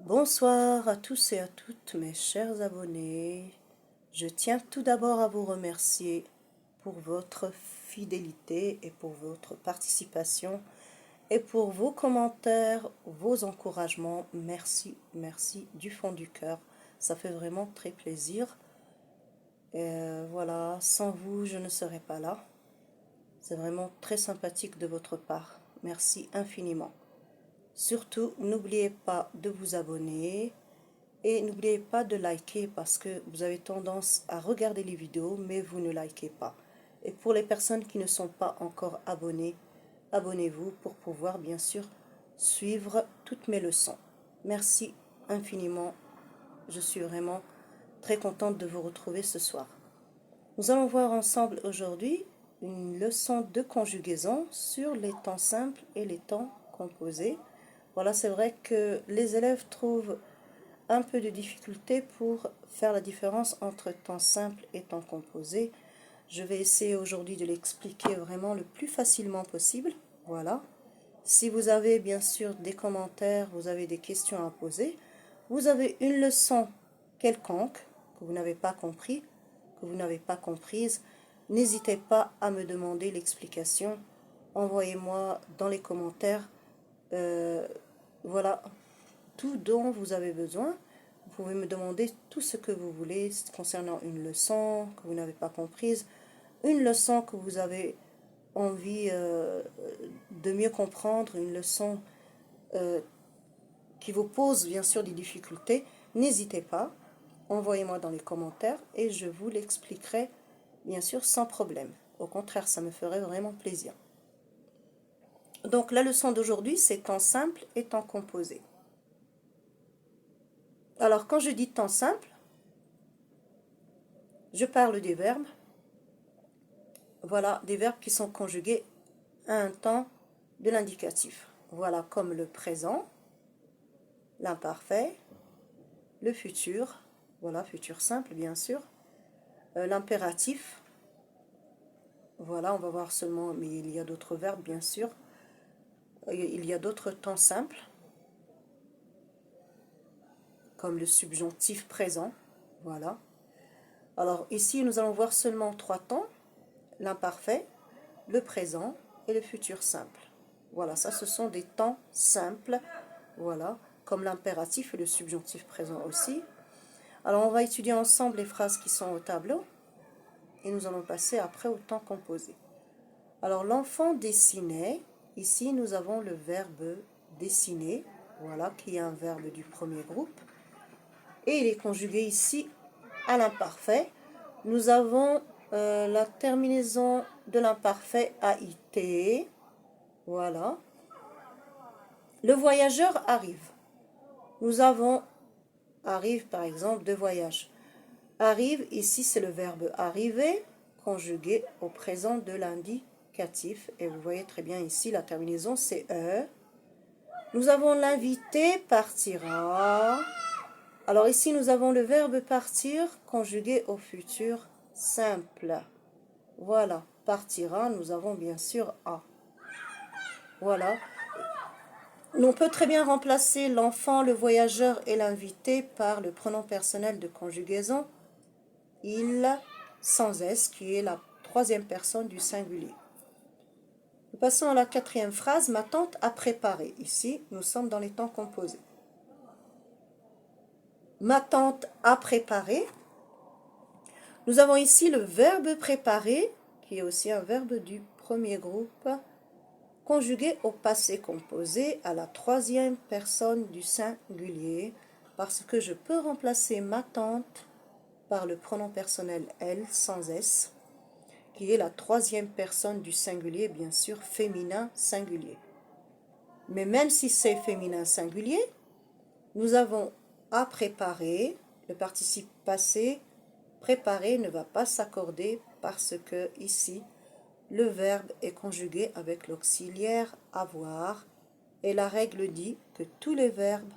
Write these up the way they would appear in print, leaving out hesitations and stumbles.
Bonsoir à tous et à toutes mes chers abonnés. Je tiens tout d'abord à vous remercier pour votre fidélité et pour votre participation et pour vos commentaires, vos encouragements. Merci, merci du fond du cœur. Ça fait vraiment très plaisir. Et voilà, sans vous, je ne serais pas là. C'est vraiment très sympathique de votre part. Merci infiniment. Surtout, n'oubliez pas de vous abonner et n'oubliez pas de liker parce que vous avez tendance à regarder les vidéos mais vous ne likez pas. Et pour les personnes qui ne sont pas encore abonnées, abonnez-vous pour pouvoir bien sûr suivre toutes mes leçons. Merci infiniment. Je suis vraiment très contente de vous retrouver ce soir. Nous allons voir ensemble aujourd'hui une leçon de conjugaison sur les temps simples et les temps composés. Voilà, c'est vrai que les élèves trouvent un peu de difficulté pour faire la différence entre temps simple et temps composé. Je vais essayer aujourd'hui de l'expliquer vraiment le plus facilement possible. Voilà. Si vous avez bien sûr des commentaires, vous avez des questions à poser, vous avez une leçon quelconque que vous n'avez pas compris, que vous n'avez pas comprise, n'hésitez pas à me demander l'explication. Envoyez-moi dans les commentaires voilà tout dont vous avez besoin. Vous pouvez me demander tout ce que vous voulez concernant une leçon que vous n'avez pas comprise, une leçon que vous avez envie de mieux comprendre, une leçon qui vous pose bien sûr des difficultés. N'hésitez pas, envoyez-moi dans les commentaires et je vous l'expliquerai bien sûr sans problème. Au contraire, ça me ferait vraiment plaisir. Donc la leçon d'aujourd'hui, c'est temps simple et temps composé. Alors quand je dis temps simple, je parle des verbes. Voilà, des verbes qui sont conjugués à un temps de l'indicatif. Voilà, comme le présent, l'imparfait, le futur, voilà, futur simple bien sûr, l'impératif, voilà, on va voir seulement, mais il y a d'autres verbes bien sûr, il y a d'autres temps simples, comme le subjonctif présent, voilà. Alors ici, nous allons voir seulement trois temps, l'imparfait, le présent et le futur simple. Voilà, ça ce sont des temps simples, voilà, comme l'impératif et le subjonctif présent aussi. Alors on va étudier ensemble les phrases qui sont au tableau et nous allons passer après au temps composé. Alors l'enfant dessinait, ici nous avons le verbe dessiner, voilà, qui est un verbe du premier groupe. Et il est conjugué ici à l'imparfait. Nous avons la terminaison de l'imparfait AIT. Voilà. Le voyageur arrive. Nous avons arrive par exemple de voyage. Arrive, ici c'est le verbe arriver, conjugué au présent de l'indicatif. Et vous voyez très bien ici la terminaison c'est E. Nous avons l'invité partira. Alors ici, nous avons le verbe partir conjugué au futur simple. Voilà, partira, nous avons bien sûr A. Voilà. On peut très bien remplacer l'enfant, le voyageur et l'invité par le pronom personnel de conjugaison il sans S, qui est la troisième personne du singulier. Nous passons à la quatrième phrase. Ma tante a préparé. Ici, nous sommes dans les temps composés. Ma tante a préparé. Nous avons ici le verbe préparer, qui est aussi un verbe du premier groupe, conjugué au passé composé à la troisième personne du singulier, parce que je peux remplacer ma tante par le pronom personnel elle sans S, qui est la troisième personne du singulier, bien sûr féminin singulier. Mais même si c'est féminin singulier, nous avons à préparer, le participe passé préparer ne va pas s'accorder parce que ici, le verbe est conjugué avec l'auxiliaire avoir et la règle dit que tous les verbes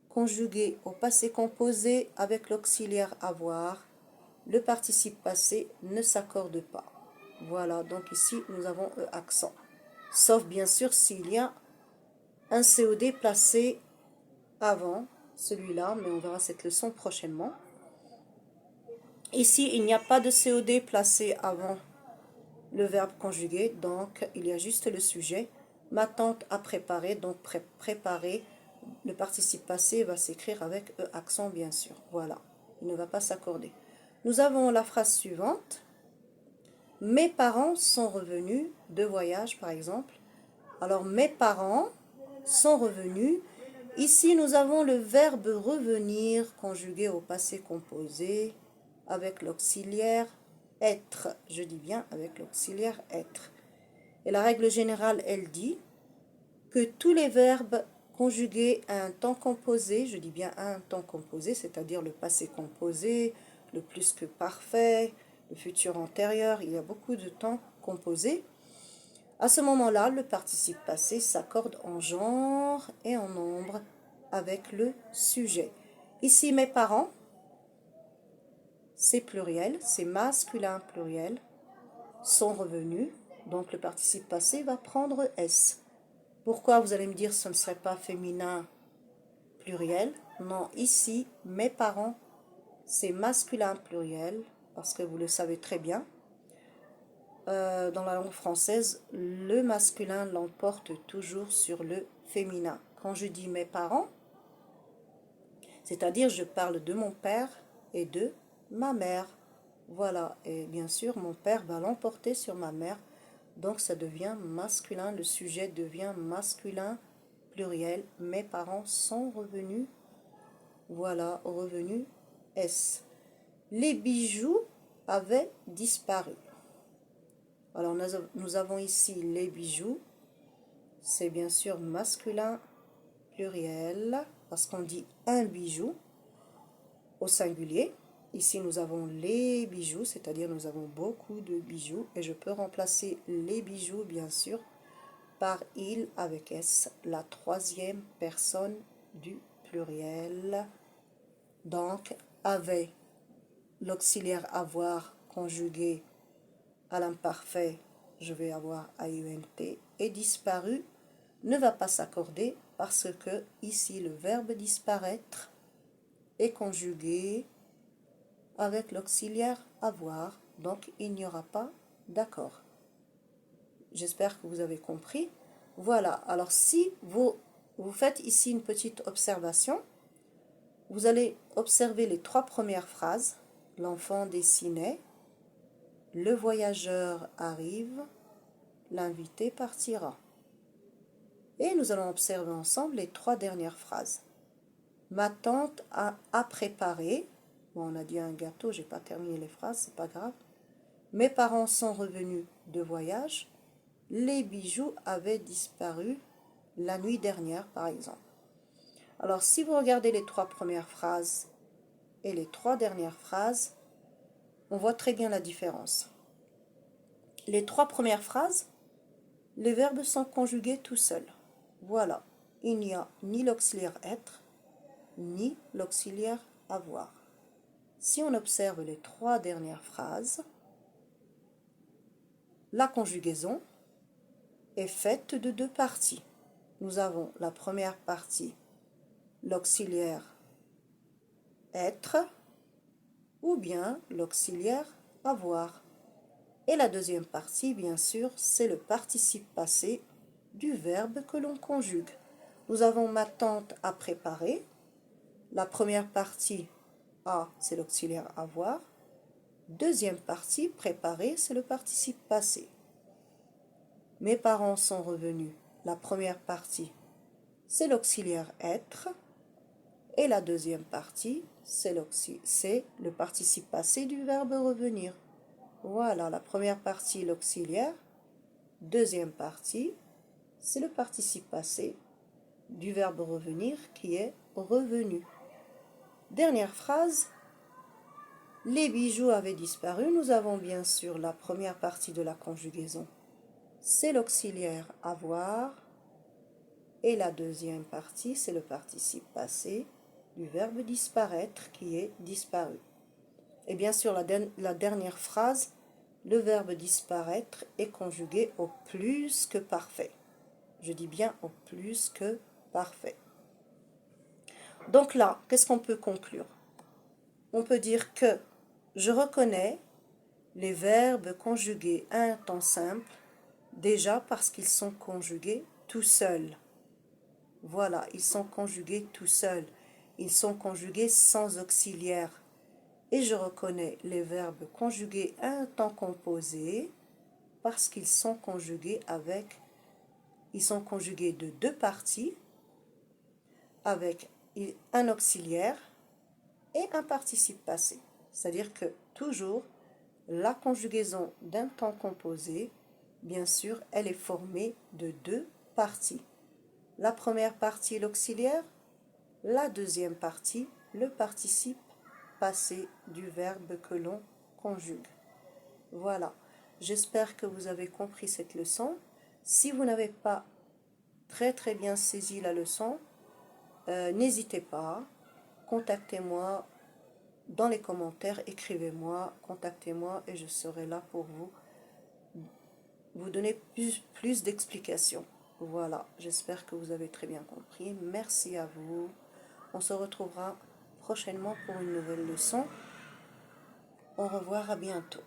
conjugués au passé composé avec l'auxiliaire avoir, le participe passé ne s'accorde pas. Voilà, donc ici nous avons E accent. Sauf bien sûr s'il y a un COD placé avant, celui-là, mais on verra cette leçon prochainement. Ici, il n'y a pas de COD placé avant le verbe conjugué, donc il y a juste le sujet. Ma tante a préparé, donc préparer, le participe passé va s'écrire avec E accent bien sûr. Voilà, il ne va pas s'accorder. Nous avons la phrase suivante. Mes parents sont revenus de voyage par exemple. Alors mes parents sont revenus. Ici nous avons le verbe revenir conjugué au passé composé avec l'auxiliaire être. Je dis bien avec l'auxiliaire être. Et la règle générale, elle dit que tous les verbes conjugués à un temps composé, je dis bien à un temps composé, c'est-à-dire le passé composé, le plus que parfait, le futur antérieur, il y a beaucoup de temps composés. À ce moment-là, le participe passé s'accorde en genre et en nombre avec le sujet. Ici, mes parents, c'est pluriel, c'est masculin pluriel, sont revenus, donc le participe passé va prendre S. Pourquoi vous allez me dire ce ne serait pas féminin pluriel? Non, ici, mes parents, c'est masculin pluriel, parce que vous le savez très bien. Dans la langue française, le masculin l'emporte toujours sur le féminin. Quand je dis mes parents, c'est-à-dire je parle de mon père et de ma mère. Voilà, et bien sûr, mon père va l'emporter sur ma mère. Donc ça devient masculin, le sujet devient masculin pluriel. Mes parents sont revenus. Voilà, revenus S. Les bijoux avaient disparu. Alors nous avons ici les bijoux. C'est bien sûr masculin pluriel parce qu'on dit un bijou au singulier. Ici, nous avons les bijoux, c'est-à-dire nous avons beaucoup de bijoux. Et je peux remplacer les bijoux, bien sûr, par il avec S, la troisième personne du pluriel. Donc, avait l'auxiliaire avoir conjugué à l'imparfait, je vais avoir AUNT. Et disparu ne va pas s'accorder parce que ici, le verbe disparaître est conjugué avec l'auxiliaire avoir, donc il n'y aura pas d'accord. J'espère que vous avez compris. Voilà, alors si vous faites ici une petite observation, vous allez observer les trois premières phrases. L'enfant dessinait, le voyageur arrive, l'invité partira. Et nous allons observer ensemble les trois dernières phrases. Ma tante a préparé. Bon, on a dit un gâteau, j'ai pas terminé les phrases, c'est pas grave. Mes parents sont revenus de voyage. Les bijoux avaient disparu la nuit dernière, par exemple. Alors, si vous regardez les trois premières phrases et les trois dernières phrases, on voit très bien la différence. Les trois premières phrases, les verbes sont conjugués tout seuls. Voilà, il n'y a ni l'auxiliaire être, ni l'auxiliaire avoir. Si on observe les trois dernières phrases, la conjugaison est faite de deux parties. Nous avons la première partie, l'auxiliaire être, ou bien l'auxiliaire avoir. Et la deuxième partie, bien sûr, c'est le participe passé du verbe que l'on conjugue. Nous avons ma tante a préparé. La première partie, a, c'est l'auxiliaire avoir. Deuxième partie, préparer, c'est le participe passé. Mes parents sont revenus. La première partie, c'est l'auxiliaire être. Et la deuxième partie, c'est le participe passé du verbe revenir. Voilà, la première partie, l'auxiliaire. Deuxième partie, c'est le participe passé du verbe revenir qui est revenu. Dernière phrase, les bijoux avaient disparu. Nous avons bien sûr la première partie de la conjugaison. C'est l'auxiliaire avoir. Et la deuxième partie, c'est le participe passé du verbe disparaître qui est disparu. Et bien sûr, la dernière phrase, le verbe disparaître est conjugué au plus que parfait. Je dis bien au plus que parfait. Donc là, qu'est-ce qu'on peut conclure? On peut dire que je reconnais les verbes conjugués à un temps simple, déjà parce qu'ils sont conjugués tout seuls. Voilà, ils sont conjugués tout seuls. Ils sont conjugués sans auxiliaire. Et je reconnais les verbes conjugués à un temps composé parce qu'ils sont conjugués ils sont conjugués de deux parties avec un auxiliaire et un participe passé. C'est-à-dire que toujours la conjugaison d'un temps composé, bien sûr, elle est formée de deux parties. La première partie, l'auxiliaire, la deuxième partie, le participe passé du verbe que l'on conjugue. Voilà, j'espère que vous avez compris cette leçon. Si vous n'avez pas très bien saisi la leçon, n'hésitez pas, contactez-moi dans les commentaires, écrivez-moi, contactez-moi et je serai là pour vous donner plus d'explications. Voilà, j'espère que vous avez très bien compris. Merci à vous. On se retrouvera prochainement pour une nouvelle leçon. Au revoir, à bientôt.